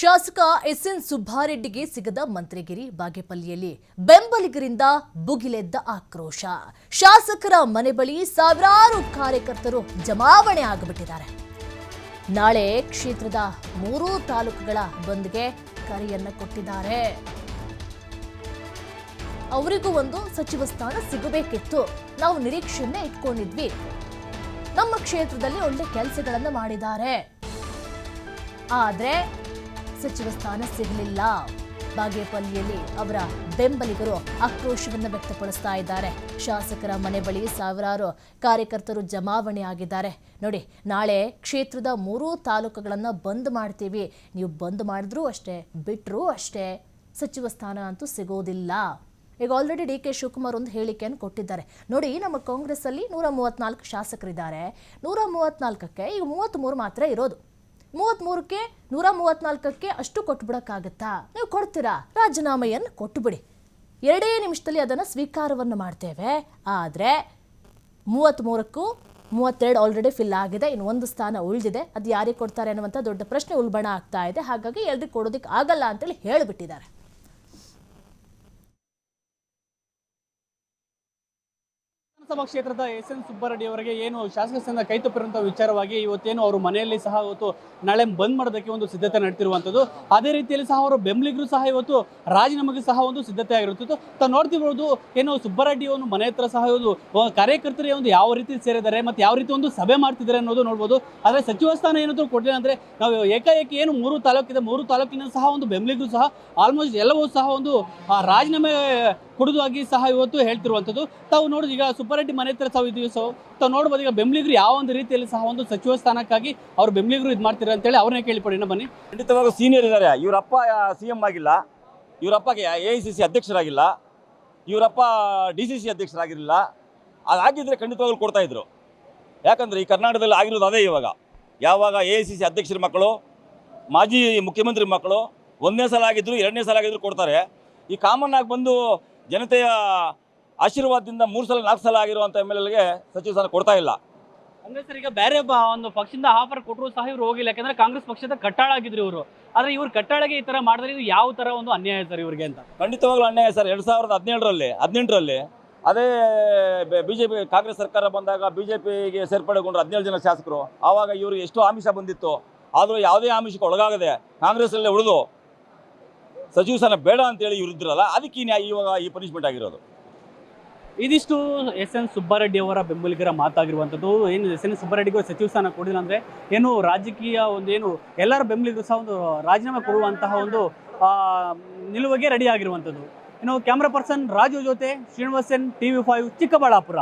ಶಾಸಕ ಎಸ್ಎನ್ ಸುಬ್ಬಾರೆಡ್ಡಿಗೆ ಸಿಗದ ಮಂತ್ರಿಗಿರಿ ಬಾಗೇಪಲ್ಲಿಯಲ್ಲಿ ಬೆಂಬಲಿಗರಿಂದ ಭುಗಿಲೆದ್ದ ಆಕ್ರೋಶ. ಶಾಸಕರ ಮನೆ ಬಳಿ ಸಾವಿರಾರು ಕಾರ್ಯಕರ್ತರು ಜಮಾವಣೆ ಆಗಿಬಿಟ್ಟಿದ್ದಾರೆ. ನಾಳೆ ಕ್ಷೇತ್ರದ 3 ತಾಲೂಕುಗಳ ಬಂದ್ಗೆ ಕರೆಯನ್ನ ಕೊಟ್ಟಿದ್ದಾರೆ. ಅವರಿಗೂ ಒಂದು ಸಚಿವ ಸ್ಥಾನ ಸಿಗಬೇಕಿತ್ತು. ನಾವು ನಿರೀಕ್ಷೆಯನ್ನೇ ಇಟ್ಕೊಂಡಿದ್ವಿ. ನಮ್ಮ ಕ್ಷೇತ್ರದಲ್ಲಿ ಒಳ್ಳೆ ಕೆಲಸಗಳನ್ನು ಮಾಡಿದ್ದಾರೆ, ಆದ್ರೆ ಸಚಿವ ಸ್ಥಾನ ಸಿಗಲಿಲ್ಲ. ಬಾಗೇಪಲ್ಲಿಯಲ್ಲಿ ಅವರ ಬೆಂಬಲಿಗರು ಆಕ್ರೋಶವನ್ನು ವ್ಯಕ್ತಪಡಿಸ್ತಾ ಇದ್ದಾರೆ. ಶಾಸಕರ ಮನೆ ಬಳಿ ಸಾವಿರಾರು ಕಾರ್ಯಕರ್ತರು ಜಮಾವಣೆ ಆಗಿದ್ದಾರೆ. ನೋಡಿ, ನಾಳೆ ಕ್ಷೇತ್ರದ 3 ತಾಲೂಕುಗಳನ್ನು ಬಂದ್ ಮಾಡ್ತೀವಿ. ನೀವು ಬಂದ್ ಮಾಡಿದ್ರೂ ಅಷ್ಟೇ, ಬಿಟ್ಟರೂ ಅಷ್ಟೇ, ಸಚಿವ ಸ್ಥಾನ ಅಂತೂ ಸಿಗೋದಿಲ್ಲ. ಈಗ ಆಲ್ರೆಡಿ ಡಿ ಕೆ ಶಿವಕುಮಾರ್ ಒಂದು ಹೇಳಿಕೆಯನ್ನು ಕೊಟ್ಟಿದ್ದಾರೆ. ನೋಡಿ, ನಮ್ಮ ಕಾಂಗ್ರೆಸ್ ಅಲ್ಲಿ 134 ಶಾಸಕರಿದ್ದಾರೆ. 134ಕ್ಕೆ ಈಗ 33 ಮಾತ್ರ ಇರೋದು. 33ಕ್ಕೆ 134ಕ್ಕೆ ಅಷ್ಟು ಕೊಟ್ಬಿಡಕ್ಕಾಗತ್ತಾ? ನೀವು ಕೊಡ್ತೀರಾ? ರಾಜೀನಾಮೆಯನ್ನು ಕೊಟ್ಟುಬಿಡಿ, 2 ನಿಮಿಷದಲ್ಲಿ ಅದನ್ನು ಸ್ವೀಕಾರವನ್ನು ಮಾಡ್ತೇವೆ. ಆದರೆ 33ಕ್ಕೂ 32 ಆಲ್ರೆಡಿ ಫಿಲ್ ಆಗಿದೆ, ಇನ್ನು 1 ಸ್ಥಾನ ಉಳಿದಿದೆ. ಅದು ಯಾರಿಗೆ ಕೊಡ್ತಾರೆ ಅನ್ನುವಂಥ ದೊಡ್ಡ ಪ್ರಶ್ನೆ ಉಲ್ಬಣ ಆಗ್ತಾ ಇದೆ. ಹಾಗಾಗಿ ಎಲ್ರಿಗೂ ಕೊಡೋದಕ್ಕೆ ಆಗಲ್ಲ ಅಂತೇಳಿ ಹೇಳಿಬಿಟ್ಟಿದ್ದಾರೆ. ವಿಧಾನಸಭಾ ಕ್ಷೇತ್ರದ ಎಸ್ಎನ್ ಸುಬ್ಬಾರೆಡ್ಡಿ ಅವರಿಗೆ ಏನು ಶಾಸಕ ಸ್ಥಾನ ಕೈತಪ್ಪಿರುವಂತಹ ವಿಚಾರವಾಗಿ ಇವತ್ತೇನು ಅವರು ಮನೆಯಲ್ಲಿ ಸಹ ಇವತ್ತು ನಾಳೆ ಬಂದ್ ಮಾಡೋದಕ್ಕೆ ಒಂದು ಸಿದ್ಧತೆ ನಡೆತಿರುವಂಥದ್ದು. ಅದೇ ರೀತಿಯಲ್ಲಿ ಸಹ ಅವರು ಬೆಂಬಲಿಗರು ಸಹ ಇವತ್ತು ರಾಜೀನಾಮೆಗೆ ಸಹ ಒಂದು ಸಿದ್ಧತೆ ಆಗಿರುತ್ತದೆ. ತಾವು ನೋಡ್ತಿರ್ಬೋದು, ಏನು ಸುಬ್ಬಾರೆಡ್ಡಿ ಒಂದು ಮನೆ ಹತ್ರ ಸಹ ಒಂದು ಕಾರ್ಯಕರ್ತರಿಗೆ ಒಂದು ಯಾವ ರೀತಿ ಸೇರಿದ್ದಾರೆ ಮತ್ತು ಯಾವ ರೀತಿ ಒಂದು ಸಭೆ ಮಾಡ್ತಿದ್ದಾರೆ ಅನ್ನೋದು ನೋಡ್ಬೋದು. ಆದರೆ ಸಚಿವ ಸ್ಥಾನ ಏನಾದರೂ ಕೊಡಲಿಲ್ಲ ಅಂದರೆ ನಾವು ಏಕಾಏಕಿ ಏನು 3 ತಾಲೂಕಿದೆ, 3 ತಾಲೂಕಿನ ಸಹ ಒಂದು ಬೆಂಬಲಿಗರು ಸಹ ಆಲ್ಮೋಸ್ಟ್ ಎಲ್ಲವೂ ಸಹ ಒಂದು ರಾಜೀನಾಮೆ ಕೊಡುವುದಾಗಿ ಸಹ ಇವತ್ತು ಹೇಳ್ತಿರುವಂಥದ್ದು. ತಾವು ನೋಡೋದು, ಈಗ ಸುಬ್ಬಾರೆಡ್ಡಿ ಮನೆ ಹತ್ರ ತಾವು ನೋಡ್ಬೋದು, ಈಗ ಬೆಂಬಲಿಗರು ಯಾವ ಒಂದು ರೀತಿಯಲ್ಲಿ ಸಹ ಒಂದು ಸಚಿವ ಸ್ಥಾನಕ್ಕಾಗಿ ಅವ್ರು ಬೆಂಬಲಿಗರು ಇದು ಮಾಡ್ತಾರೆ ಅಂತೇಳಿ ಅವ್ರನ್ನೇ ಕೇಳಿಪಡಿ. ಬನ್ನಿ. ಖಂಡಿತವಾಗೂ ಸೀನಿಯರ್ ಇದ್ದಾರೆ. ಇವರಪ್ಪ CM ಆಗಿಲ್ಲ, ಇವರಪ್ಪಗೆ AICC ಅಧ್ಯಕ್ಷರಾಗಿಲ್ಲ, ಇವರಪ್ಪ DCC ಅಧ್ಯಕ್ಷರಾಗಿರಲಿಲ್ಲ. ಅದಾಗಿದ್ದರೆ ಖಂಡಿತವಾಗ್ಲೂ ಕೊಡ್ತಾ ಇದ್ರು. ಯಾಕಂದರೆ ಈ ಕರ್ನಾಟಕದಲ್ಲಿ ಆಗಿರೋದು ಅದೇ. ಯಾವಾಗ AICC ಅಧ್ಯಕ್ಷರ ಮಕ್ಕಳು, ಮಾಜಿ ಮುಖ್ಯಮಂತ್ರಿ ಮಕ್ಕಳು 1ನೇ ಸಲ ಆಗಿದ್ರು, 2ನೇ ಸಲ ಆಗಿದ್ರು ಕೊಡ್ತಾರೆ. ಈ ಕಾಮನ್ ಆಗಿ ಬಂದು ಜನತೆಯ ಆಶೀರ್ವಾದದಿಂದ 3 ಸಲ 4 ಸಲ ಆಗಿರುವಂಥ MLAಗೆ ಸಚಿವ ಸ್ಥಾನ ಕೊಡ್ತಾ ಇಲ್ಲ. ಅಂದ್ರೆ ಸರ್, ಈಗ ಬೇರೆ ಒಂದು ಪಕ್ಷದಿಂದ ಆಫರ್ ಕೊಟ್ಟರು ಸಹ ಇವ್ರು ಹೋಗಿಲ್ಲ. ಯಾಕಂದ್ರೆ ಕಾಂಗ್ರೆಸ್ ಪಕ್ಷದ ಕಟ್ಟಾಳ ಆಗಿದ್ರು ಇವರು. ಆದ್ರೆ ಇವ್ರು ಕಟ್ಟಾಳಗೆ ಈ ತರ ಮಾಡಿದ್ರೆ ಇದು ಯಾವ ತರ ಒಂದು ಅನ್ಯಾಯ ಸರ್ ಇವ್ರಿಗೆ ಅಂತ? ಖಂಡಿತವಾಗ್ಲೂ ಅನ್ಯಾಯ ಸರ್. 2018ರಲ್ಲಿ ಅದೇ BJP ಕಾಂಗ್ರೆಸ್ ಸರ್ಕಾರ ಬಂದಾಗ BJPಗೆ ಸೇರ್ಪಡೆಗೊಂಡ್ರು 17 ಜನ ಶಾಸಕರು. ಆವಾಗ ಇವ್ರಿಗೆ ಎಷ್ಟು ಆಮಿಷ ಬಂದಿತ್ತು, ಆದರೂ ಯಾವುದೇ ಆಮಿಷಕ್ಕೆ ಒಳಗಾಗದೆ ಕಾಂಗ್ರೆಸ್ಸಲ್ಲೇ ಉಳಿದು ಸಚಿವ ಸ್ಥಾನ ಬೇಡ ಅಂತೇಳಿ ಇವ್ರು ಇದ್ರಲ್ಲ, ಅದಕ್ಕೆ ಇವಾಗ ಈ ಪನಿಷ್ಮೆಂಟ್ ಆಗಿರೋದು. ಇದಿಷ್ಟು ಎಸ್ಎನ್ ಸುಬ್ಬಾರೆಡ್ಡಿ ಅವರ ಬೆಂಬಲಿಗರ ಮಾತಾಗಿರುವಂಥದ್ದು. ಏನು ಎಸ್ಎನ್ ಸುಬ್ಬಾರೆಡ್ಡಿಗೂ ಸಚಿವ ಸ್ಥಾನ ಕೊಡಿಲ್ಲ ಅಂದರೆ ಏನು ರಾಜಕೀಯ ಒಂದು ಏನು ಎಲ್ಲರ ಬೆಂಬಲಿಗರು ಸಹ ಒಂದು ರಾಜೀನಾಮೆ ಕೊಡುವಂತಹ ಒಂದು ನಿಲುವಿಗೆ ರೆಡಿ ಆಗಿರುವಂಥದ್ದು. ಇನ್ನು ಕ್ಯಾಮ್ರಾ ಪರ್ಸನ್ ರಾಜು ಜೊತೆ ಶ್ರೀನಿವಾಸನ್, TV5 ಚಿಕ್ಕಬಳ್ಳಾಪುರ.